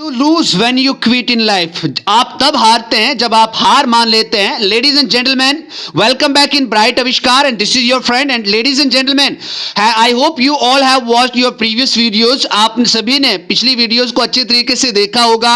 You lose when you quit in life. आप तब हारते हैं जब आप हार मान लेते हैं. Ladies and gentlemen, welcome back in Bright Avishkar, and this is your friend. And ladies and gentlemen, I hope you all have watched your previous videos. आप सभी ने पिछली वीडियोस को अच्छे तरीके से देखा होगा.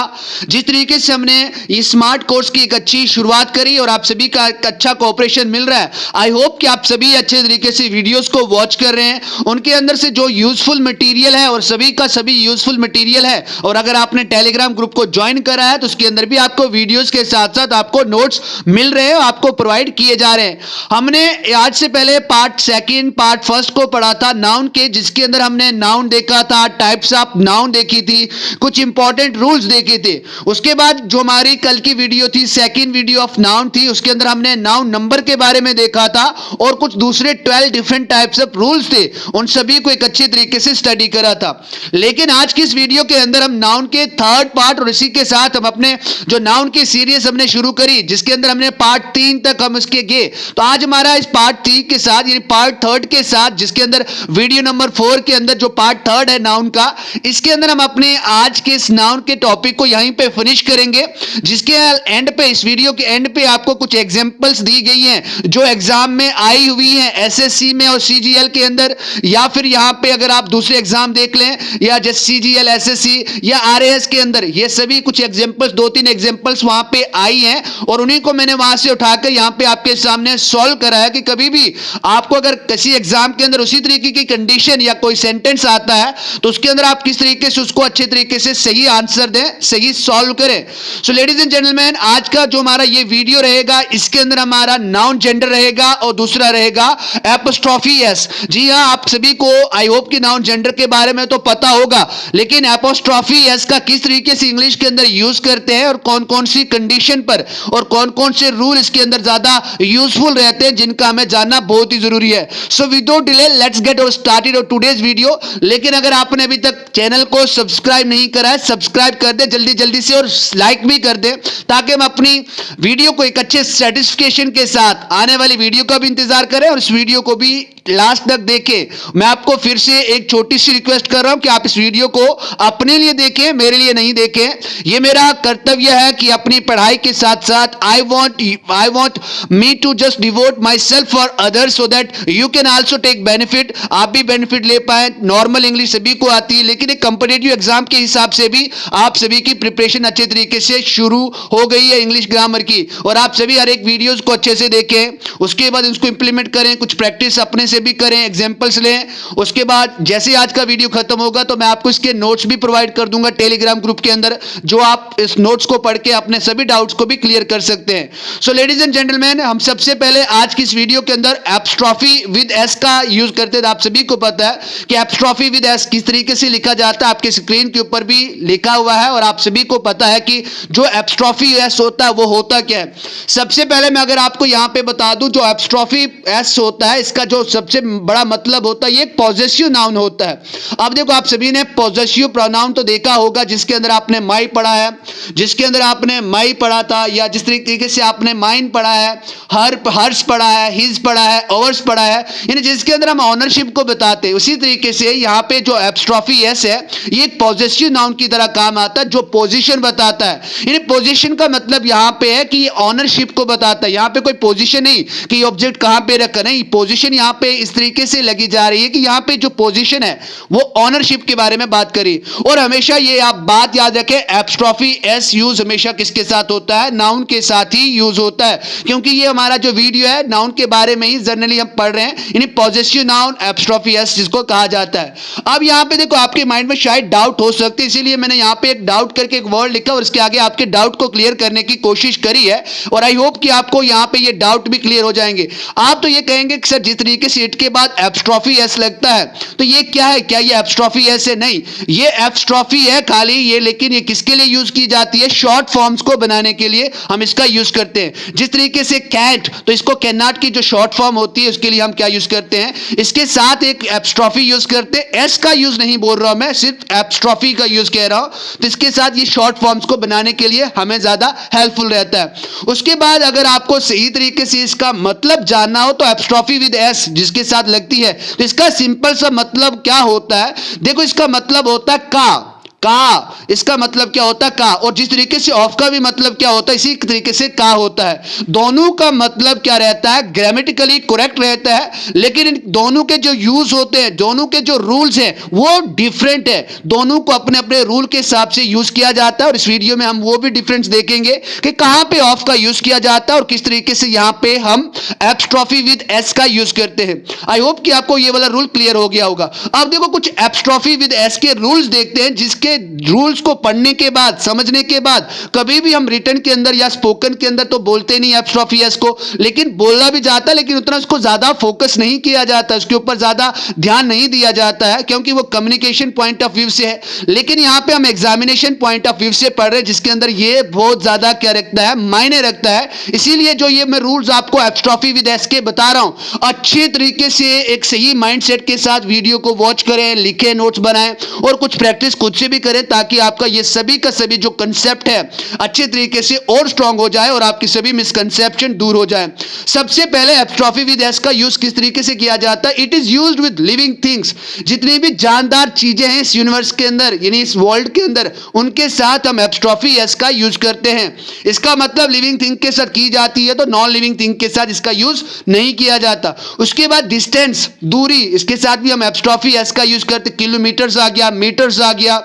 जिस तरीके से हमने ये स्मार्ट कोर्स की एक अच्छी शुरुआत करी और आप सभी का एक अच्छा कोऑपरेशन मिल रहा है. आई होप कि आप सभी अच्छे तरीके से वीडियोस को वॉच कर रहे हैं. उनके अंदर से जो यूजफुल मटेरियल है और सभी का सभी यूजफुल मटेरियल है. और अगर आपने टेलीग्राम ग्रुप को ज्वाइन करा है तो उसके अंदर भी आपको वीडियोस के साथ साथ आपको नोट्स मिल रहे हैं, आपको प्रोवाइड किए जा रहे हैं. हमने आज से पहले पार्ट सेकंड पार्ट फर्स्ट को पढ़ा था नाउन के, जिसके अंदर हमने नाउन देखा था, टाइप्स ऑफ नाउन देखी थी, कुछ इंपॉर्टेंट रूल्स देखे थे. उसके बाद जो हमारी कल की वीडियो थी, सेकंड वीडियो ऑफ नाउन थी, उसके अंदर हमने नाउन नंबर के बारे में देखा था और कुछ दूसरे 12 डिफरेंट टाइप्स ऑफ रूल्स थे, उन सभी को एक अच्छे तरीके से स्टडी करा था. लेकिन आज की इस वीडियो के अंदर हम नाउन के थर्ड पार्ट और इसी के साथ हम अपने जो नाउन की सीरीज हमने शुरू करी, जिसके अंदर हमने पार्ट 3 तक हम उसके गए. तो आज हमारा इस पार्ट 3 के साथ यानी पार्ट थर्ड के साथ, जिसके अंदर वीडियो नंबर 4 के अंदर जो पार्ट थर्ड है नाउन का, इसके अंदर हम अपने आज के इस नाउन के टॉपिक को यहीं पे फिनिश करेंगे. जिसके एंड पे, इस वीडियो के एंड पे आपको कुछ एग्जांपल्स दी गई हैं जो एग्जाम में आई हुई हैं, एसएससी में और सीजीएल के अंदर, या फिर यहां पे अगर आप दूसरे एग्जाम देख लें या जैसे सीजीएल, एसएससी या आरएएस के अंदर, ये सभी कुछ एग्जांपल्स, 2-3 एग्जांपल्स वहां पे आई हैं और उन्हीं को मैंने वहां से उठाकर यहां पे आपके सामने सॉल्व करा है कि कभी भी आपको अगर किसी एग्जाम के अंदर उसी तरीके की कंडीशन या कोई सेंटेंस आता है तो उसके अंदर आप किस तरीके से उसको अच्छे तरीके से सही आंसर दें, सही सॉल्व करें. सो लेडीज एंड जेंटलमैन, आज का जो हमारा ये वीडियो रहेगा, इसके अंदर हमारा नाउन जेंडर रहेगा और दूसरा रहेगा एपोस्ट्रोफी एस. जी हां, आप सभी को आई होप कि नाउन जेंडर के बारे में तो पता होगा, लेकिन एपोस्ट्रोफी एस का किस तरीके से इंग्लिश के अंदर यूज करते हैं और कौन कौन सी कंडीशन पर और कौन कौन से रूल इसके अंदर ज्यादा यूजफुल रहते हैं, जिनका हमें जानना बहुत ही जरूरी है. So without delay let's get started और टुडेज वीडियो. लेकिन अगर आपने अभी तक चैनल को सब्सक्राइब नहीं करा है, सब्सक्राइब कर दे जल्दी जल्दी से और लाइक भी कर दे, ताकि हम अपनी वीडियो को एक अच्छे सर्टिफिकेशन के साथ आने वाली वीडियो का भी इंतजार करें और इस वीडियो को भी लास्ट तक देखें. मैं आपको फिर से एक छोटी सी रिक्वेस्ट कर रहा हूं कि आप इस वीडियो को अपने लिए देखें, मेरे लिए नहीं देखें. यह मेरा कर्तव्य है कि अपनी पढ़ाई के साथ साथ I want me to just devote myself for others so that you can also take benefit. आप भी बेनिफिट ले पाए. नॉर्मल इंग्लिश सभी को आती है, लेकिन एक कंपिटेटिव एग्जाम के हिसाब से भी आप सभी की प्रिपरेशन अच्छे तरीके से शुरू हो गई है इंग्लिश ग्रामर की. और आप सभी हर एक वीडियोस को अच्छे से देखें, उसके बाद उसको इंप्लीमेंट करें, कुछ प्रैक्टिस अपने से भी करें, एग्जांपल्स लें. उसके बाद जैसे आज का वीडियो खत्म होगा तो मैं आपको इसके नोट्स भी प्रोवाइड कर दूंगा टेलीग्राम ग्रुप के अंदर, जो आप इस नोट्स को पढ़ के अपने सभी डाउट्स को भी क्लियर कर सकते हैं. सो लेडीज एंड जेंटलमैन, हम सबसे पहले आज की इस वीडियो के अंदर एपोस्ट्रोफी विद एस का यूज करते हैं. आप सभी को पता है कि एपोस्ट्रोफी विद एस किस तरीके से लिखा जाता है, आपके स्क्रीन के ऊपर भी लिखा हुआ है और आप सभी को पता है कि जो एपोस्ट्रोफी एस होता है वो होता क्या है. सबसे पहले मैं अगर आपको यहां पे बता दूं, जो एपोस्ट्रोफी एस होता है, इसका जो सबसे बड़ा मतलब होता है, ये पॉजेसिव नाउन होता है. अब देखो, आप सभी ने पॉजेसिव प्रोनाउन तो देखा होगा, जिसके अंदर आपने माई पढ़ा है, जिसके अंदर आपने माई पढ़ा था, या जिस तरीके से आपने माइन पढ़ा है, हर्ष पढ़ा है, हिज पढ़ा है, ओवर्स पढ़ा है, यानी जिसके अंदर हम ऑनरशिप को बताते हैं. उसी तरीके से यहाँ पे जो एपोस्ट्रोफी एस है, ये एक पॉजेसिव नाउन की तरह काम आता है, जो पोजीशन बताता है. यानी पोजीशन का मतलब यहाँ पे है कि ये ऑनरशिप को बताता है. यहाँ पे कोई पोजीशन नहीं कि ऑब्जेक्ट कहां पे रखा, नहीं, पोजीशन यहाँ पे इस तरीके से लगी जा रही है कि यहाँ पे जो पोजीशन है वो ऑनरशिप के बारे में बात करी. और हमेशा ये आप बात याद रखें, एपोस्ट्रोफी एस यूज हमेशा किसके साथ होता है, नाउन के साथ ही यूज होता है, क्योंकि ये हमारा जो वीडियो है नाउन के बारे में ही जनरली हम पढ़ रहे हैं, यानी पॉजेसिव नाउन एपोस्ट्रोफी एस जिसको कहा जाता है. अब यहाँ पे देखो, आपके माइंड में शायद डाउट हो सकते हैं, इसीलिए मैंने यहाँ पे एक डाउट करके एक वर्ड लिखा और इसके आगे आपके डाउट को क्लियर करने की कोशिश करी है. और आई होप कि आपको यहाँ पे ये डाउट भी क्लियर हो जाएंगे. आप तो ये कहेंगे कि सर जिस तरीके से इट के बाद एपोस्ट्रोफी एस लगता है तो ये क्या है, क्या ये एपोस्ट्रोफी एस है? नहीं, ये एपोस्ट्रोफी है खाली ये, लेकिन ये किसके लिए यूज की जाती है, शॉर्ट फॉर्म्स को बनाने के लिए हम इसका यूज करते हैं. जिस तरीके से कैंट, तो इसको कैन नॉट की जो शॉर्ट फॉर्म होती है उसके लिए हम क्या यूज करते हैं, इसके साथ एक एपोस्ट्रोफी यूज करते हैं. एस का यूज नहीं बोल रहा हूं मैं, सिर्फ एपोस्ट्रोफी का यूज कह रहा हूं. तो इसके साथ ये शॉर्ट फॉर्म्स को बनाने के लिए हमें ज्यादा हेल्पफुल रहता है. उसके बाद अगर आपको सही तरीके से इसका मतलब जानना हो तो एपोस्ट्रोफी विद एस जिसके साथ लगती है, तो इसका सिंपल सा मतलब क्या होता है, देखो इसका मतलब होता है का. का, इसका मतलब क्या होता है का, और जिस तरीके से ऑफ का भी मतलब क्या होता है इसी तरीके से का होता है। दोनों का मतलब क्या रहता है, ग्रामेटिकली करेक्ट रहता है, लेकिन इन दोनों के जो यूज होते हैं, दोनों के जो रूल्स हैं वो डिफरेंट है। दोनों को अपने अपने रूल के हिसाब से यूज किया जाता है, और इस वीडियो में हम वो भी डिफरेंस देखेंगे कि कहां पे ऑफ का यूज किया जाता है और किस तरीके से यहां पे हम एपस्ट्रॉफी विद एस का यूज करते हैं। आई होप कि आपको ये वाला रूल क्लियर हो गया होगा। अब देखो कुछ एपस्ट्रॉफी विद एस के रूल्स देखते हैं, जिसके रूल्स को पढ़ने के बाद, समझने के बाद, कभी भी हम रिटन के अंदर या स्पोकन के अंदर तो बोलते नहीं एपस्ट्रॉफी एस को, लेकिन बोला भी जाता है, लेकिन उतना उसको ज्यादा फोकस नहीं किया जाता, उसके ऊपर ज्यादा ध्यान नहीं दिया जाता है, क्योंकि वो कम्युनिकेशन पॉइंट ऑफ व्यू से है। लेकिन यहां पे हम एग्जामिनेशन पॉइंट ऑफ व्यू से पढ़ रहे हैं, जिसके अंदर ये बहुत ज्यादा क्या रखता है, मायने रखता है। इसीलिए जो ये मैं रूल्स आपको एपस्ट्रॉफी विद एस के बता रहा हूं, अच्छे तरीके से एक सही माइंडसेट के साथ वीडियो को वॉच करें, लिखें, नोट्स बनाएं और कुछ प्रैक्टिस खुद से भी करें, ताकि आपका ये सभी का सभी जो कंसेप्ट है अच्छे तरीके से और स्ट्रांग हो जाए और आपकी सभी मिसकंसेप्शन दूर हो जाए। सबसे पहले एपस्ट्रॉफी विद एस का यूज किस तरीके से किया जाता है, it is used with living things. जितनी भी जानदार चीजें हैं इस यूनिवर्स के अंदर, यानी इस वर्ल्ड के अंदर, उनके साथ हम एपस्ट्रॉफी एस का यूज करते हैं। इसका मतलब लिविंग थिंग के साथ की जाती है, तो नॉन लिविंग थिंग के साथ इसका यूज नहीं किया जाता। उसके बाद डिस्टेंस, दूरी, इसके साथ भी हम एपस्ट्रॉफी एस का यूज करते। किलोमीटर्स आ गया, मीटर्स आ गया,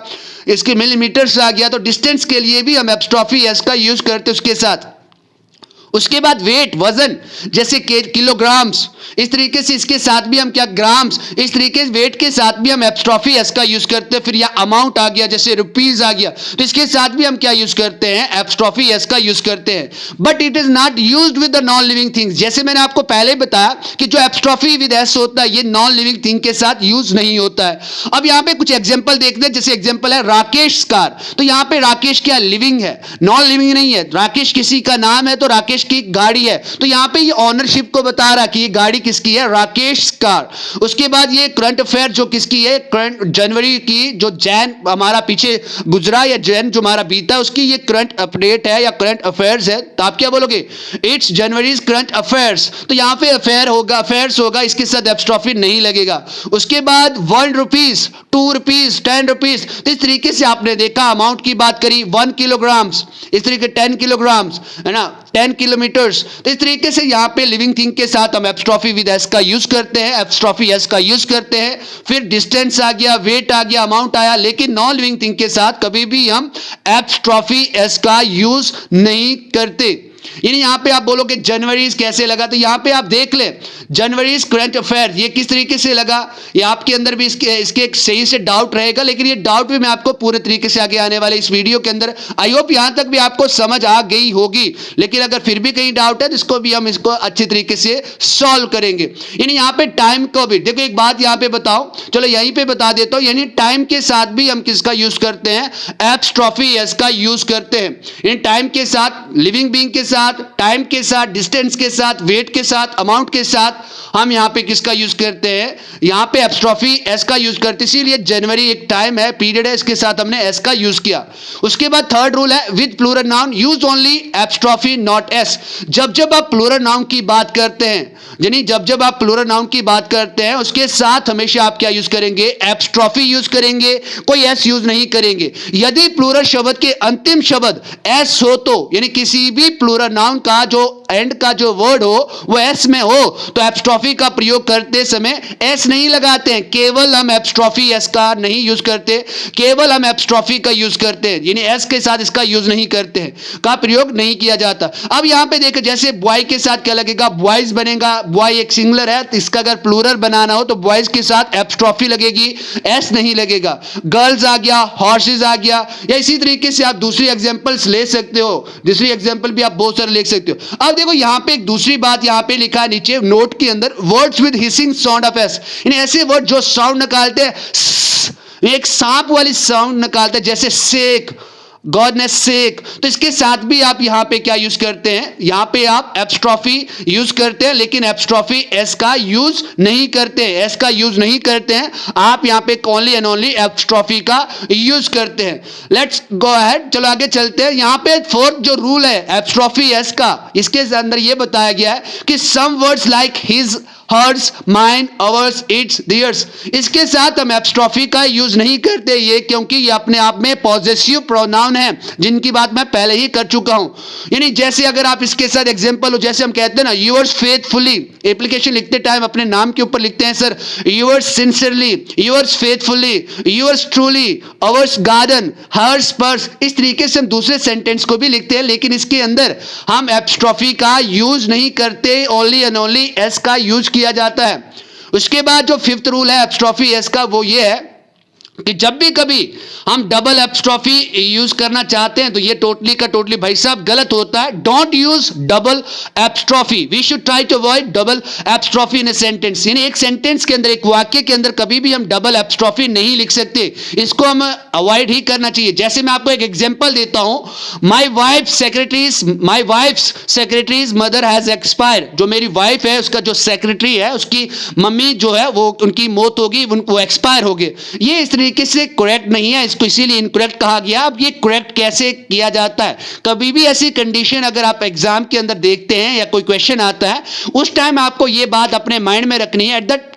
इसके मिलीमीटर्स आ गया, तो डिस्टेंस के लिए भी हम एपस्ट्रॉफी एस का यूज करते उसके साथ। उसके बाद वेट, वजन, जैसे किलोग्राम्स, इस तरीके से इसके साथ भी हम क्या, ग्राम्स, इस तरीके से वेट के साथ भी हम एपस्ट्रॉफी एस का यूज करते हैं। फिर या अमाउंट आ गया, जैसे रुपीज आ गया, तो इसके साथ भी हम क्या यूज करते हैं, एपस्ट्रॉफी एस का यूज करते हैं। But it is not used with the non living things. जैसे मैंने आपको पहले बताया कि जो एपस्ट्रॉफी विद एस होता है ये नॉन लिविंग थिंग के साथ यूज नहीं होता है। अब यहां पे कुछ एग्जांपल देखते हैं, जैसे एग्जांपल है राकेश कार, तो यहां पे राकेश क्या लिविंग है, नॉन लिविंग नहीं है। राकेश किसी का नाम है, तो राकेश की गाड़ी है, तो यहां पे ये ऑनरशिप को बता रहा कि ये गाड़ी किसकी है, राकेश कार। उसके बाद ये करंट अफेयर जो किसकी है, करंट जनवरी की, जो जैन हमारा पीछे गुजरा या जैन जो हमारा बीता है उसकी ये करंट अपडेट है या करंट अफेयर्स है, तो आप क्या बोलोगे, इट्स जनवरीज करंट अफेयर्स। तो यहां पे अफेयर होगा, अफेयर्स होगा, इसके साथ एपस्ट्रॉफी नहीं लगेगा। उसके बाद 1 रुपीज, 2 रुपीज, 10 रुपीज, तो इस तरीके से आपने देखा, अमाउंट की बात करी, 1 किलोग्राम्स, इस तरीके 10 किलोग्राम्स है ना, 10 किलोमीटर्स। तो इस तरीके से यहां पे लिविंग थिंग के साथ हम एपस्ट्रॉफी विद एस का यूज करते हैं, एपस्ट्रॉफी एस का यूज करते हैं। फिर डिस्टेंस आ गया, वेट आ गया, अमाउंट आया, लेकिन नॉन लिविंग थिंग के साथ कभी भी हम एपस्ट्रॉफी एस का यूज नहीं करते। यानी यहां पे आप बोलोगे जनवरी कैसे लगा, तो यहां पे आप देख ले जनवरी करंट अफेयर ये किस तरीके से लगा, ये आपके अंदर भी इसके एक सही से डाउट रहेगा, लेकिन ये डाउट भी मैं आपको पूरे तरीके से आगे आने वाले इस वीडियो के अंदर, आई होप यहां तक भी आपको समझ आ गई होगी। लेकिन अगर फिर भी कहीं डाउट है तो इसको भी हम इसको अच्छी तरीके से सॉल्व करेंगे। यानी यहां पे टाइम को भी देखो, एक बात यहां पे बताओ, चलो यहीं पे बता देता हूं, यानी टाइम के साथ भी हम किसका यूज करते हैं, एपस्ट्रॉफी एस का यूज करते हैं। यानी टाइम के साथ, लिविंग बीइंग के साथ, टाइम के साथ, डिस्टेंस के साथ, वेट के साथ, अमाउंट के साथ हम यहां पे किसका यूज करते हैं, यहां पे एपस्ट्रॉफी एस का यूज करते हैं। इसीलिए जनवरी एक टाइम है, पीरियड है, इसके साथ हमने एस का यूज किया। उसके बाद थर्ड रूल है with plural noun use only apostrophe not S. जब जब आप प्लूरल नाउन की बात करते हैं, यानी जब जब आप प्लूरल नाउन की बात करते हैं उसके साथ हमेशा आप क्या यूज करेंगे, एपस्ट्रॉफी यूज करेंगे, कोई एस यूज नहीं करेंगे। यदि प्लूरल शब्द के अंतिम शब्द एस हो तो, यानी किसी भी प्लूरल नाउन का जो एंड का जो वर्ड हो वो एस में हो, तो एपस्ट्रॉफी का प्रयोग करते समय एस नहीं लगाते हैं। केवल हम एपस्ट्रॉफी एस का नहीं यूज करते, केवल हम एपस्ट्रॉफी का यूज करते हैं, यानी एस के साथ इसका यूज नहीं करते हैं, का प्रयोग नहीं किया जाता। अब यहां पे देखो, जैसे बॉय के साथ क्या लगेगा, बॉयज बनेगा, बॉय एक सिंगुलर है, तो इसका अगर प्लूरल बनाना हो तो बॉयज के साथ एपस्ट्रॉफी लगेगी, एस नहीं लगेगा। गर्ल्स आ गया, हॉर्सेस आ गया, या इसी तरीके से आप दूसरी एग्जांपल्स ले सकते हो, दूसरी एग्जांपल भी आप बहुत सारे लिख सकते हो। अब देखो यहां पे एक दूसरी बात यहां पे लिखा है नीचे नोट के अंदर, words with hissing sound of S, यानी ऐसे वर्ड जो साउंड निकालते हैं, एक सांप वाली साउंड निकालते हैं, जैसे सेक, गॉडनेस सेक, तो इसके साथ भी आप यहां पे क्या यूज करते हैं, यहां पे आप एपस्ट्रॉफी यूज करते हैं, लेकिन एपस्ट्रॉफी एस का यूज नहीं करते, एस का यूज नहीं करते हैं आप, यहां पे ओनली एंड ओनली एपस्ट्रॉफी का यूज करते हैं। लेट्स गो अहेड, चलो आगे चलते हैं। यहां पे फोर्थ जो रूल है एपस्ट्रॉफी एस का, इसके अंदर यह बताया गया है कि some words like his, hers, mine, ours, its, theirs. इसके साथ हम एपस्ट्रॉफी का यूज नहीं करते ये, क्योंकि ये अपने आप में पॉजेसिव प्रोनाउन है, जिनकी बात मैं पहले ही कर चुका हूं। यानी जैसे अगर आप इसके साथ एग्जांपल हो, जैसे हम कहते हैं ना यूअर्स फेथफुली, एप्लीकेशन लिखते टाइम अपने नाम के ऊपर लिखते हैं sir yours sincerely, yours faithfully, yours truly, ours garden, hers purse. इस तरीके से हम दूसरे सेंटेंस को भी लिखते हैं, लेकिन इसके अंदर हम एपस्ट्रॉफी का यूज नहीं करते, ओनली एंड ओनली एस का यूज किया जाता है। उसके बाद जो फिफ्थ रूल है एपस्ट्रॉफी एस का, वो ये है कि जब भी कभी हम डबल एपस्ट्रॉफी यूज करना चाहते हैं तो ये टोटली का टोटली भाई साहब गलत होता है। Don't use double apostrophe, we should try to avoid double apostrophe in a sentence. यानी एक सेंटेंस के अंदर, एक वाक्य के अंदर कभी भी हम डबल एपस्ट्रॉफी नहीं लिख सकते, इसको हम अवॉइड ही करना चाहिए। जैसे मैं आपको एक एग्जांपल देता हूं, my wives secretaries mother has expired. जो मेरी वाइफ है उसका जो सेक्रेटरी है, उसकी मम्मी जो है वो उनकी मौत होगी, वो एक्सपायर हो गए। ये इस तरीके से करेक्ट नहीं है, इसको इसीलिए इनकरेक्ट कहा गया। अब ये करेक्ट कैसे किया जाता है? कभी भी ऐसी कंडीशन अगर आप एग्जाम के अंदर देखते हैं या कोई क्वेश्चन आता है, उस टाइम आपको ये बात अपने माइंड में रखनी है। एट दैट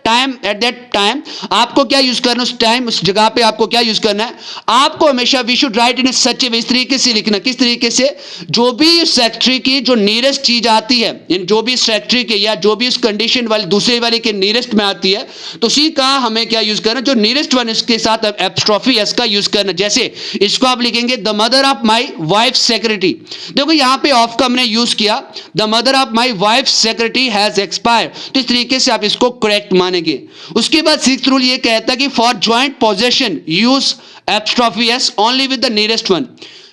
टाइम आपको क्या यूज करना, उस टाइम उस जगह पे आपको क्या यूज करना है? आपको हमेशा वी शुड राइट इन सच ए, इस तरीके से लिखना। किस तरीके से? जो भी सेक्रेटरी की जो नियरेस्ट चीज आती है, जो भी सेक्रेटरी के या जो भी उस कंडीशन वाले दूसरे वाले के नियरेस्ट में आती है, तो उसी का हमें क्या यूज करना, जो नियरेस्ट वन इसके साथ एपस्ट्रॉफी एस का यूज करना। जैसे इसको आप लिखेंगे the mother of my wife secretary. देखो यहां पे ऑफ का हमने यूज किया, the mother of my wife secretary has expired, तो इस तरीके से आप इसको करेक्ट मानेंगे। उसके बाद सिक्स्थ रूल ये कहता है कि for joint possession use apostrophe S only with the nearest one.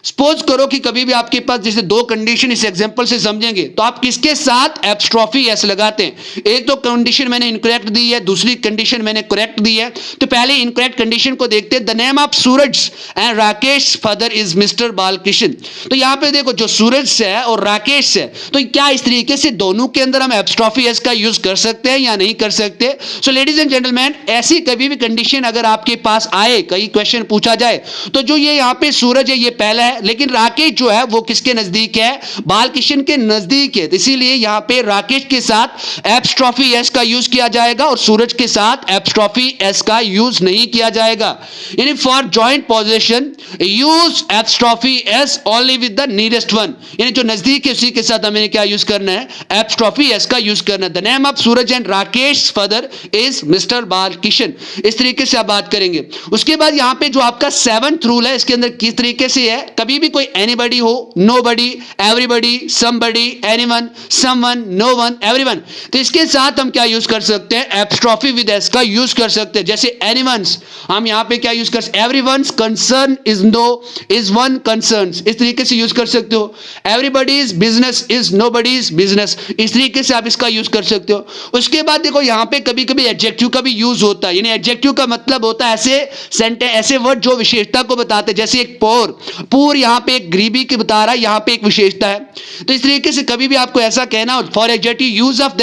Suppose करो कि कभी भी आपके पास जैसे दो कंडीशन इस एग्जांपल से समझेंगे, तो आप किसके साथ एपस्ट्रॉफी एस लगाते हैं? एक तो कंडीशन मैंने इनकरेक्ट दी है, दूसरी कंडीशन मैंने करेक्ट दी है। तो पहले इनकरेक्ट कंडीशन को देखते हैं। The name of Suraj and Rakesh father is mister Balkrishna. तो यहां पे देखो जो सूरज है और राकेश है, तो क्या इस तरीके से दोनों के अंदर हम एपस्ट्रॉफी एस का यूज कर सकते हैं या नहीं कर सकते? सो लेडीज एंड जेंटलमैन, ऐसी कभी भी कंडीशन अगर आपके पास आए, कई क्वेश्चन पूछा जाए, तो जो ये यहां पे सूरज है ये पहला है, लेकिन राकेश जो है वो किसके नजदीक है? बालकृष्ण के नजदीक है। इसीलिए यहां पे राकेश के साथ एपस्ट्रॉफी एस का यूज किया जाएगा और सूरज के साथ एपस्ट्रॉफी एस का यूज नहीं किया जाएगा। यानी for joint possession use apostrophe S only with the nearest one, यानी जो नजदीक है उसी के साथ हमें क्या यूज करना है? एपस्ट्रॉफी एस का यूज करना है। The name of Suraj and Rakesh father is mister Balkrishna. इस तरीके से आप बात करेंगे। उसके बाद यहां पे जो आपका सेवंथ रूल है, इसके अंदर किस तरीके से है? कभी भी कोई एनीबॉडी हो, nobody, everybody, somebody, anyone, someone, known, everyone, तो इसके साथ हम क्या यूज कर सकते हैं? एपस्ट्रॉफी विद एस का यूज कर सकते हैं। जैसे एनीवन्स, हम यहां पे क्या यूज कर सकते हैं? Everyone's concern is no is one concern, इस तरीके से यूज कर सकते हो। Everybody's business is nobody's business, इस तरीके से आप इसका यूज कर सकते हो। उसके बाद देखो यहां पे कभी कभी एडजेक्टिव का भी यूज होता है। यानी एडजेक्टिव का मतलब होता है ऐसे सेंटेंस, ऐसे वर्ड जो विशेषता को बताते हैं। जैसे एक पूर यहां पे एक गरीबी की बता रहा है, यहां पे एक विशेषता है। तो इस तरीके से कभी भी आपको ऐसा कहना हो, for adjective use of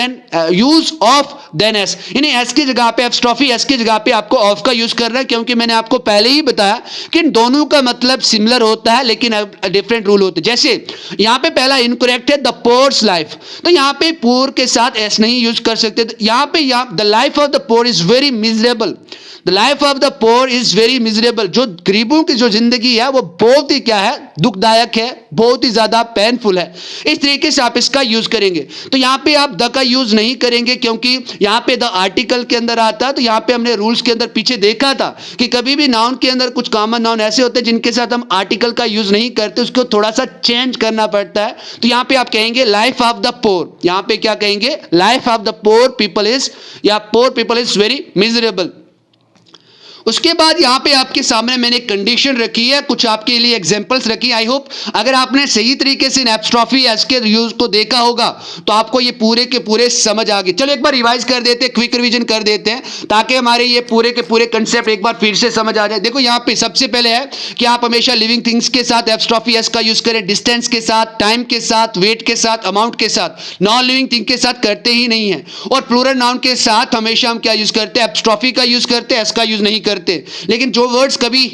then S, यानी एस की जगह पे एपस्ट्रॉफी एस की जगह पे आपको ऑफ का यूज करना है, क्योंकि मैंने आपको पहले ही बताया कि इन दोनों का मतलब सिमिलर होता है लेकिन डिफरेंट रूल होते हैं। जैसे यहां पे पहला इनकरेक्ट है द पोर्स लाइफ, तो यहां पे पोर के साथ एस नहीं यूज कर सकते। यहां पे the life of the pour is very miserable, the life of the pour is very miserable. जो गरीबों की जो जिंदगी है वो बहुत ही क्या है? दुखदायक है, बहुत ही ज्यादा पेनफुल है। इस तरीके से आप इसका यूज करेंगे। तो यहां पे आप द का यूज नहीं करेंगे, क्योंकि यहां पे द आर्टिकल के अंदर आता है। तो यहां पे हमने रूल्स के अंदर पीछे देखा था कि कभी भी नाउन के अंदर कुछ कॉमन नाउन ऐसे होते हैं जिनके साथ हम आर्टिकल का यूज नहीं करते, उसको थोड़ा सा चेंज करना पड़ता है। तो यहां पे आप कहेंगे लाइफ ऑफ द पोर, यहां पे क्या कहेंगे? Life of the poor people is, या poor people is very miserable. उसके बाद यहां पे आपके सामने मैंने एक कंडीशन रखी है, कुछ आपके लिए एग्जांपल्स रखी। आई होप अगर आपने सही तरीके से एपस्ट्रॉफी एस के यूज को देखा होगा तो आपको ये पूरे के पूरे समझ आ गए। चलो एक बार रिवाइज कर देते हैं, क्विक रिवीजन कर देते हैं, ताकि हमारे ये पूरे के पूरे कंसेप्ट एक बार फिर से समझ आ जाए। देखो यहां पे सबसे पहले है कि आप हमेशा लिविंग थिंग्स के साथ एपस्ट्रॉफी एस का यूज करें, डिस्टेंस के साथ, टाइम के साथ, वेट के साथ, अमाउंट के साथ। नॉन लिविंग थिंग के साथ करते ही नहीं है। और प्लूरल नाउन के साथ हमेशा हम क्या यूज करते हैं? एपस्ट्रॉफी का यूज करते हैं, एस का यूज नहीं करते। करते, लेकिन जो वर्ड्स कभी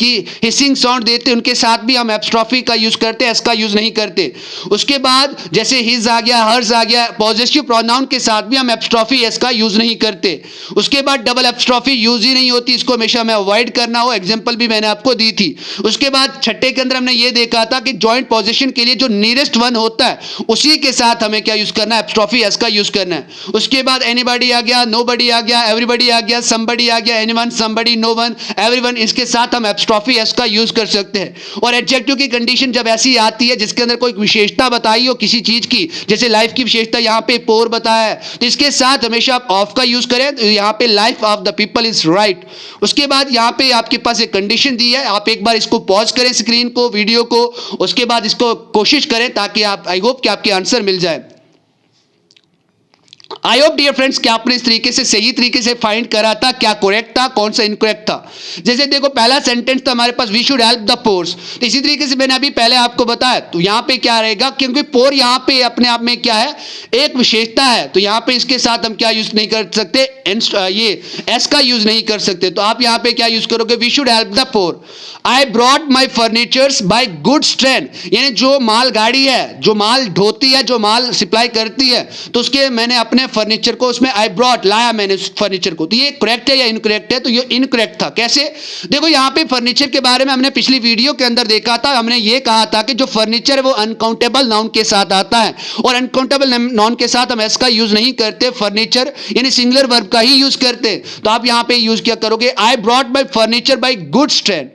की हिसिंग साउंड देते उनके साथ भी हम एपस्ट्रॉफी का यूज करते, एस का यूज नहीं करते। उसके बाद जैसे हिज आ गया, हर्स आ गया, पॉजेसिव प्रोनाउन के साथ भी हम एपस्ट्रॉफी एस का यूज नहीं करते। उसके बाद डबल एपस्ट्रॉफी यूज ही नहीं होती, इसको हमेशा हमें अवॉइड करना हो, एग्जांपल भी मैंने आपको दी थी। उसके बाद छठे के अंदर हमने ये देखा था कि जॉइंट पोजीशन के लिए जो नियरेस्ट वन होता है उसी के साथ हमें क्या यूज करना है, एपस्ट्रॉफी एस का यूज करना है। उसके बाद एनीबॉडी आ गया, नोबडी आ गया, एवरीबॉडी आ गया, समबडी आ गया, anyone, somebody, no one, everyone, इसके साथ हम एपस्ट्रॉफी एस का यूज कर सकते हैं। और एडजेक्टिव की कंडीशन जब ऐसी आती है जिसके अंदर कोई विशेषता बताई हो किसी चीज की, जैसे लाइफ की विशेषता यहाँ पे पोर बताया है, तो इसके साथ हमेशा आप ऑफ का यूज करें। तो यहाँ पे life of the people is right. उसके बाद यहाँ पे आपके पास एक कंडीशन दी है, आप एक बार इसको पॉज करें, स्क्रीन को, वीडियो को, उसके बाद इसको कोशिश करें ताकि आप, आई होप कि आपके आंसर मिल जाए। आई होप डियर फ्रेंड्स कि आपने इस तरीके से सही तरीके से फाइंड करा था क्या करेक्ट था, कौन सा इनकरेक्ट था। जैसे देखो पहला सेंटेंस तो हमारे पास we should help the poors, तो इसी तरीके से मैंने अभी पहले आपको बताया, तो यहां पे क्या रहेगा, क्योंकि पोर यहां पे अपने आप में क्या है, एक विशेषता है, तो यहां पे इसके साथ हम क्या यूज नहीं कर सकते, ये एस का यूज नहीं कर सकते। तो आप यहां पे क्या यूज करोगे, we should help the poor. I brought my furnitures by good train, यानी जो माल गाड़ी है, जो माल ढोती है, जो माल सप्लाई करती है, तो उसके मैंने अपने फर्नीचर को, उसमें आई ब्रॉट, लाया मैंने उस फर्नीचर को। तो ये करेक्ट है या इनकरेक्ट है, तो ये इनकरेक्ट था। कैसे, देखो यहां पे फर्नीचर के बारे में हमने पिछली वीडियो के अंदर देखा था, हमने ये कहा था कि जो फर्नीचर है वो अनकाउंटेबल नाउन के साथ आता है, और अनकाउंटेबल नाउन के साथ हम एस का यूज नहीं करते, फर्नीचर यानी सिंगुलर वर्ब का ही यूज करते। तो आप यहां पे यूज क्या करोगे, I brought my furniture bye good train.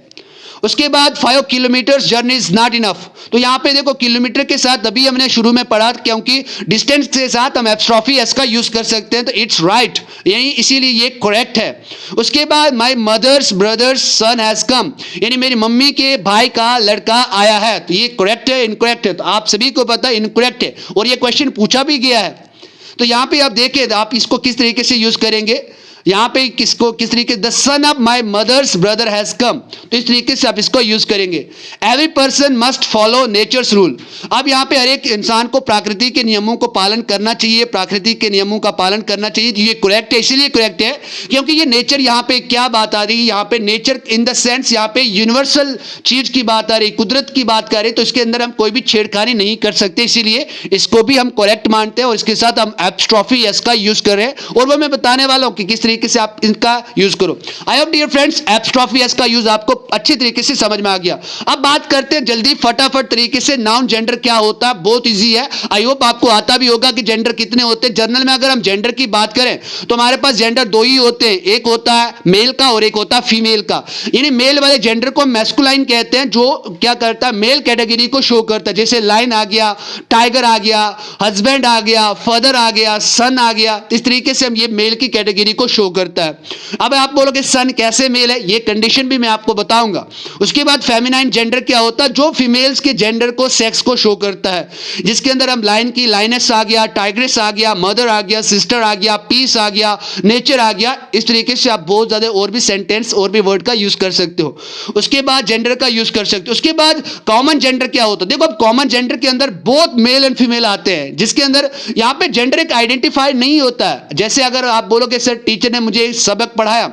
उसके बाद 5 kilometres journey is not enough, तो यहां पे देखो किलोमीटर के साथ अभी हमने शुरू में पढ़ा, क्योंकि डिस्टेंस के साथ हम एपस्ट्रॉफी एस का यूज कर सकते हैं, तो इट्स राइट, यानी इसीलिए ये करेक्ट है। उसके बाद my mother's brother's son has come, यानी मेरी मम्मी के भाई का लड़का आया है, तो ये करेक्ट है इनकरेक्ट है, तो आप सभी को पता है इनकरेक्ट है, और ये क्वेश्चन पूछा भी गया है। तो यहां पे आप देखें आप इसको किस तरीके से यूज करेंगे, यहां पे किसको किस तरीके, the son of my mother's brother has come, तो इस तरीके से आप इसको यूज करेंगे। Every person must follow nature's rule, अब यहां पे हर एक इंसान को प्रकृति के नियमों को पालन करना चाहिए, प्रकृति के नियमों का पालन करना चाहिए। ये करेक्ट है, इसीलिए करेक्ट है क्योंकि ये नेचर, यहां पे क्या बात आ रही है, यहां पे नेचर इन द सेंस, यहां पे यूनिवर्सल चीज की बात आ रही, कुदरत की बात कर रहे, तो इसके अंदर हम कोई भी छेड़खानी नहीं कर सकते, इसीलिए इसको भी हम करेक्ट मानते हैं, और इसके साथ हम एपस्ट्रॉफी एस का यूज कर रहे हैं, और वो मैं बताने वाला हूं कि किस तरीके से आप इनका यूज करो। I hope dear friends apostrophe S का यूज आपको अच्छी तरीके से समझ में आ गया। अब बात करते हैं जल्दी फटाफट तरीके से नाउन जेंडर क्या होता है, बहुत इजी है, आई होप आपको आता भी होगा कि जेंडर कितने होते हैं। जर्नल में अगर हम जेंडर की बात करें तो हमारे पास जेंडर दो ही होते हैं, एक होता है मेल का और एक होता है फीमेल का। यानी मेल वाले जेंडर को मैस्कुलाइन कहते हैं, जो क्या करता है, मेल कैटेगरी को शो करता है, जैसे लाइन आ गया, टाइगर आ गया, हस्बैंड आ गया, फादर आ गया, सन आ गया, इस तरीके से हम ये मेल की कैटेगरी को शो करता है। अब आप बोलोगे सन कैसे मेल है, ये कंडीशन भी मैं आपको बताऊंगा। उसके बाद फेमिनाइन जेंडर क्या होता है, जो फीमेल्स के जेंडर को, सेक्स को शो करता है, जिसके अंदर हम लाइन की लाइनेस आ गया, टाइग्रेस आ गया, मदर आ गया, सिस्टर आ गया, पीस आ गया, नेचर आ गया, इस तरीके से आप बहुत ज्यादा और भी सेंटेंस और भी वर्ड का यूज कर सकते हो। उसके बाद जेंडर का यूज कर सकते हो। उसके बाद कॉमन जेंडर क्या होता है, देखो अब कॉमन जेंडर के अंदर बहुत मेल एंड फीमेल आते हैं, जिसके अंदर यहां पे जेंडर एक आइडेंटिफाइड नहीं होता है। जैसे अगर आप बोलोगे सर टीचर ने मुझे सबक पढ़ाया,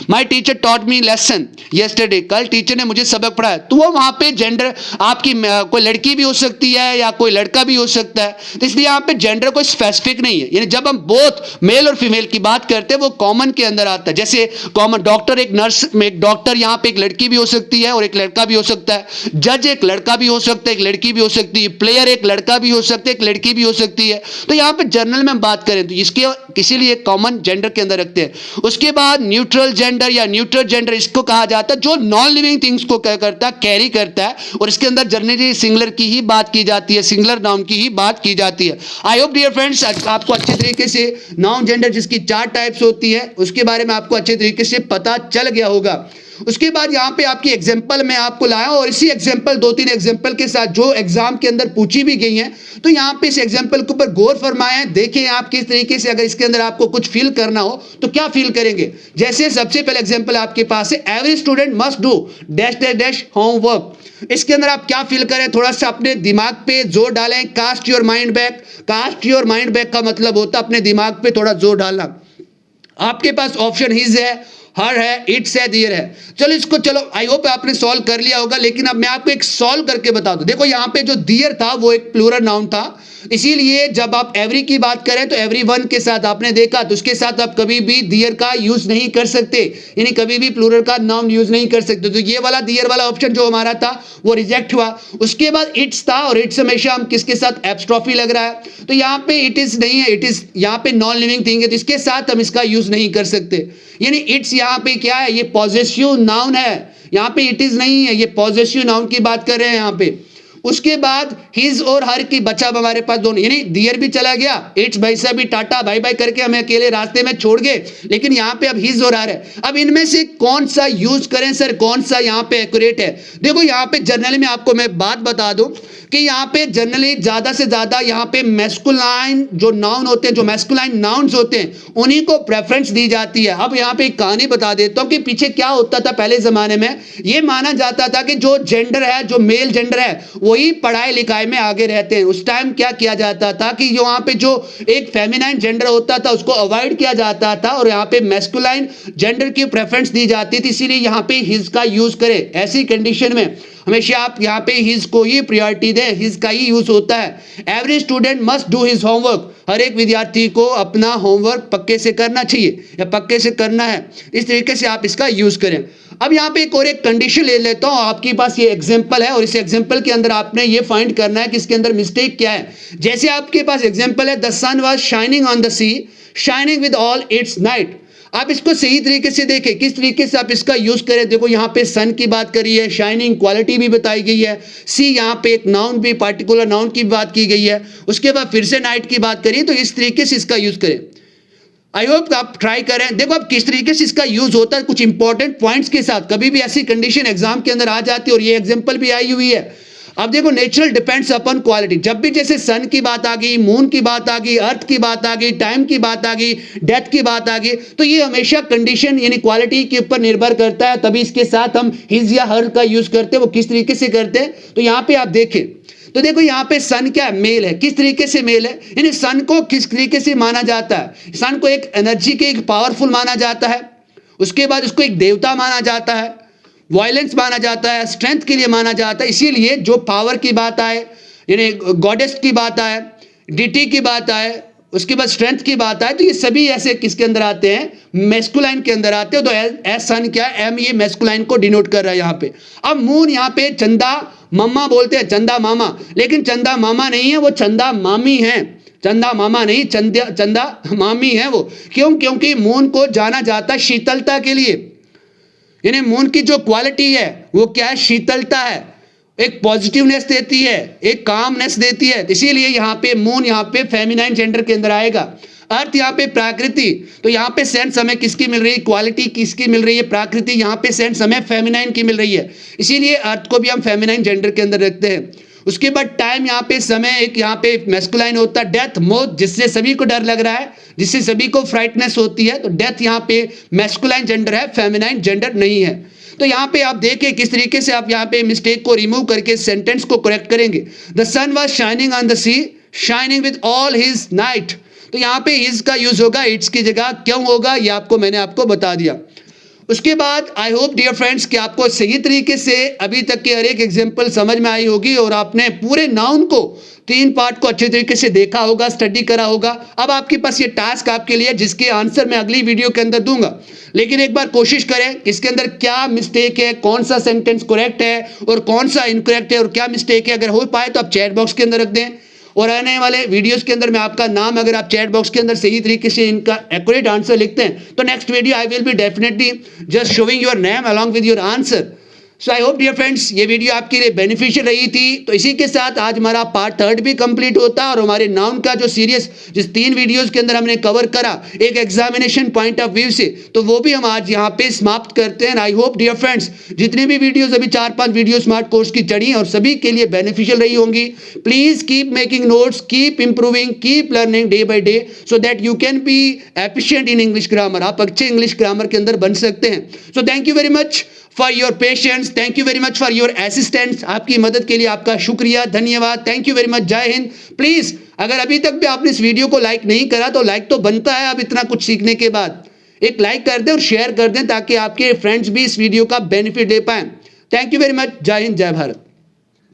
my teacher taught me lesson yesterday, कल टीचर ने मुझे सबक पढ़ाया, तो वो वहां पे जेंडर आपकी कोई लड़की भी हो सकती है या कोई लड़का भी हो सकता है, तो इसलिए यहां पे जेंडर कोई स्पेसिफिक नहीं है। यानी जब हम बोथ मेल और फीमेल की बात करते हैं वो कॉमन के अंदर आता है। जैसे कॉमन डॉक्टर, एक नर्स, एक डॉक्टर यहां पे एक लड़की भी हो सकती है और एक लड़का भी हो सकता है, जज एक लड़का भी हो सकता है, एक लड़की भी हो सकती है, प्लेयर एक लड़का भी हो सकता है, एक लड़की भी हो सकती है। तो यहां पे जर्नल में हम बात करें तो इसके इसीलिए कॉमन जेंडर के अंदर रखते हैं। उसके बाद न्यूट्रल जेंडर या न्यूट्रल जेंडर इसको कहा जाता है, जो नॉन लिविंग थिंग्स को क्या करता है, कैरी करता है, और इसके अंदर जनरली सिंगुलर की ही बात की जाती है, सिंगुलर नाउन की ही बात की जाती है। आई होप डियर फ्रेंड्स आपको अच्छे तरीके से नाउन जेंडर जिसकी 4 टाइप्स होती है उसके बारे में आपको अच्छे तरीके से पता चल गया होगा। उसके बाद यहां पे आपकी एग्जांपल मैं आपको लाया, और इसी एग्जांपल 2-3 एग्जांपल के साथ जो एग्जाम के अंदर पूछी भी गई हैं, तो यहां पे इस एग्जांपल के ऊपर गौर फरमाएं, देखें आप किस तरीके से, अगर इसके अंदर आपको कुछ फील करना हो तो क्या फील करेंगे। जैसे सबसे पहले एग्जांपल आपके पास है, every student must do dash dash dash homework. इसके अंदर आप क्या फील करें, थोड़ा सा अपने दिमाग पे जोर डालें। Cast your mind back, cast your mind back का मतलब होता है अपने दिमाग पे थोड़ा जोर डालना। आपके पास ऑप्शन हिज है, हर है, इट्स है, देयर है। चलो इसको, चलो आई होप आपने सॉल्व कर लिया होगा, लेकिन अब मैं आपको एक सॉल्व करके बता दूं। देखो यहाँ पे जो देयर था वो एक प्लूरल नाउन था, इसीलिए जब आप एवरी की बात करें तो एवरी वन के साथ आपने देखा, तो उसके साथ आप कभी भी देयर का यूज नहीं कर सकते, यानी कभी भी प्लूरल का नाउन यूज नहीं कर सकते। तो ये वाला देयर वाला ऑप्शन जो हमारा था वो रिजेक्ट हुआ। उसके बाद इट्स था, और इट्स हमेशा हम किसके साथ, एब्स्ट्रॉफी लग रहा है, तो यहाँ पे इट इज नहीं है, इट इज यहाँ पे नॉन लिविंग थिंग है, तो इसके साथ हम इसका यूज नहीं कर सकते। यानी इट्स यहाँ पे क्या है, ये पॉजेसिव नाउन है, यहाँ पे इट इज नहीं है, ये पॉजेसिव नाउन की बात कर रहे हैं यहाँ पे। उसके बाद हिज और हर की बचा हमारे पास दोनों, यानी दियर भी चला गया, इट्स भाई साहब भी टाटा बाय बाय करके हमें अकेले रास्ते में छोड़ गए, लेकिन यहाँ पे अब हिज और हर है। अब इनमें से कौन सा यूज करें सर, कौन सा यहाँ पे एक्यूरेट है? देखो यहाँ पे जनरली में आपको मैं बात बता दूं कि यहाँ पे जनरली ज्यादा से ज्यादा यहाँ पे मैस्कुलाइन जो नाउन होते हैं, जो मैस्कुलाइन नाउन्स होते हैं, उन्हीं को प्रेफरेंस दी जाती है। अब यहाँ पे एक कहानी बता देता हूँ कि पीछे क्या होता था पहले जमाने में। ये माना जाता था कि जो जेंडर है, जो मेल जेंडर है, वही पढ़ाई लिखाई में आगे रहते हैं। उस टाइम क्या किया जाता था कि जो वहां पे जो एक फेमिनाइन जेंडर होता था उसको अवॉइड किया जाता था, और यहाँ पे मैस्कुलाइन जेंडर की प्रेफरेंस दी जाती थी, इसीलिए यहाँ पे हिज का यूज करें। ऐसी कंडीशन में हमेशा आप यहाँ पे हिज को ही प्रायोरिटी दें, हिज का ही यूज होता है। Every student must do his homework, हर एक विद्यार्थी को अपना होमवर्क पक्के से करना चाहिए या पक्के से करना है, इस तरीके से आप इसका यूज करें। अब यहाँ पे एक और एक कंडीशन ले लेता हूँ, आपके पास ये एग्जांपल है और इस एग्जांपल के अंदर आपने ये फाइंड करना है कि इसके अंदर मिस्टेक क्या है। जैसे आपके पास एग्जांपल है, the sun was shining on the sea, shining with all its night. आप इसको सही तरीके से देखें, किस तरीके से आप इसका यूज करें। देखो यहाँ पे सन की बात करी है, शाइनिंग क्वालिटी भी बताई गई है, सी यहाँ पे एक नाउन भी, पार्टिकुलर नाउन की बात की गई है, उसके बाद फिर से नाइट की बात करिए, तो इस तरीके से इसका यूज करें। आई होप आप ट्राई करें। देखो अब किस तरीके से इसका यूज होता है कुछ इंपॉर्टेंट पॉइंट्स के साथ। कभी भी ऐसी कंडीशन एग्जाम के अंदर आ जाती है, और ये एग्जांपल भी आई हुई है। अब देखो नेचुरल डिपेंड्स अपॉन क्वालिटी, जब भी जैसे सन की बात आ गई, मून की बात आ गई, अर्थ की बात आ गई, टाइम की बात आ गई, डेथ की बात आ गई, तो ये हमेशा कंडीशन यानी क्वालिटी के ऊपर निर्भर करता है, तभी इसके साथ हम हिज या हर का यूज करते हैं। वो किस तरीके से करते हैं, तो यहाँ पे आप देखें, तो देखो यहाँ पे सन क्या है, मेल है। किस तरीके से मेल है, यानी सन को किस तरीके से माना जाता है, सन को एक एनर्जी के, एक पावरफुल माना जाता है। उसके बाद उसको एक देवता माना जाता है, वायलेंस माना जाता है, स्ट्रेंथ के लिए माना जाता है। इसीलिए जो पावर की बात आए, यानी गॉडेस की बात आए, डिटी की बात आए, उसके बाद स्ट्रेंथ की बात आए, तो ये सभी ऐसे किसके अंदर आते हैं, मैस्कुलाइन के अंदर आते हैं। तो एस सन क्या है, एम, ये मैस्कुलाइन को डिनोट कर रहा है यहाँ पे। अब मून यहाँ पे चंदा मम्मा बोलते हैं, चंदा मामा, लेकिन चंदा मामा नहीं है, वो चंदा मामी है। चंदा मामा नहीं, चंदा मामी है वो। क्यों? क्योंकि मून को जाना जाता है शीतलता के लिए, यानी मून की जो क्वालिटी है वो क्या है, शीतलता है, एक पॉजिटिवनेस देती है, एक कामनेस देती है। इसीलिए यहाँ पे मून यहाँ पे फेमिनाइन जेंडर के अंदर आएगा। अर्थ यहाँ पे प्रकृति, तो यहाँ पे सेंस हमें किसकी मिल रही है, क्वालिटी किसकी मिल रही है, प्रकृति। यहाँ पे सेंस हमें फेमिनाइन की मिल रही है, इसीलिए अर्थ को भी हम फेमिनाइन जेंडर के अंदर रखते हैं। उसके बाद टाइम, यहाँ पे समय एक यहाँ पे मैस्कुलाइन होता है। डेथ, मौत, जिससे सभी को डर लग रहा है, जिससे सभी को फ्राइटनेस होती है, तो डेथ यहाँ पे मैस्कुलाइन जेंडर है, फेमिनाइन जेंडर नहीं है। तो यहाँ पे आप देखें किस तरीके से आप यहाँ पे मिस्टेक को रिमूव करके सेंटेंस को करेक्ट करेंगे। The sun was shining on the sea, shining with all his night. तो यहाँ पे हिज का यूज होगा, इट्स की जगह। क्यों होगा ये मैंने आपको बता दिया। उसके बाद आई होप डियर फ्रेंड्स कि आपको सही तरीके से अभी तक की हर एक एग्जांपल समझ में आई होगी, और आपने पूरे नाउन को 3 पार्ट को अच्छे तरीके से देखा होगा, स्टडी करा होगा। अब आपके पास ये टास्क आपके लिए, जिसके आंसर मैं अगली वीडियो के अंदर दूंगा। लेकिन एक बार कोशिश करें इसके अंदर क्या मिस्टेक है, कौन सा सेंटेंस करेक्ट है और कौन सा इनकरेक्ट है, और क्या मिस्टेक है। अगर हो पाए तो आप चैट बॉक्स के अंदर रख दें, और आने वाले वीडियोस के अंदर मैं आपका नाम, अगर आप चैट बॉक्स के अंदर सही तरीके से इनका एक्यूरेट आंसर लिखते हैं, तो next video I will be definitely just showing your name along with your answer. So I hope dear friends ये वीडियो आपके लिए बेनिफिशियल रही थी। तो इसी के साथ आज हमारा पार्ट 3 भी कंप्लीट होता है, और हमारे नाउन का जो सीरीज जिस 3 वीडियोस के अंदर हमने कवर करा एक एग्जामिनेशन पॉइंट ऑफ व्यू से, तो वो भी हम आज यहाँ पे समाप्त करते हैं। आई होप डियर फ्रेंड्स जितनी भी वीडियोस अभी 4-5 वीडियो स्मार्ट कोर्स की चढ़ी और सभी के लिए बेनिफिशियल रही होंगी। Please keep making notes, keep improving, keep learning day by day, so that you can be efficient in English grammar. आप अच्छे इंग्लिश ग्रामर के अंदर बन सकते हैं। So thank you very much for your patience, thank you very much for your assistance. आपकी मदद के लिए आपका शुक्रिया, धन्यवाद, थैंक यू वेरी मच, जय हिंद। प्लीज अगर अभी तक भी आपने इस वीडियो को लाइक नहीं करा तो लाइक तो बनता है अब इतना कुछ सीखने के बाद। एक लाइक कर दें और शेयर कर दें ताकि आपके फ्रेंड्स भी इस वीडियो का बेनिफिट ले पाएं। Thank you very much. जय हिंद, जय भारत।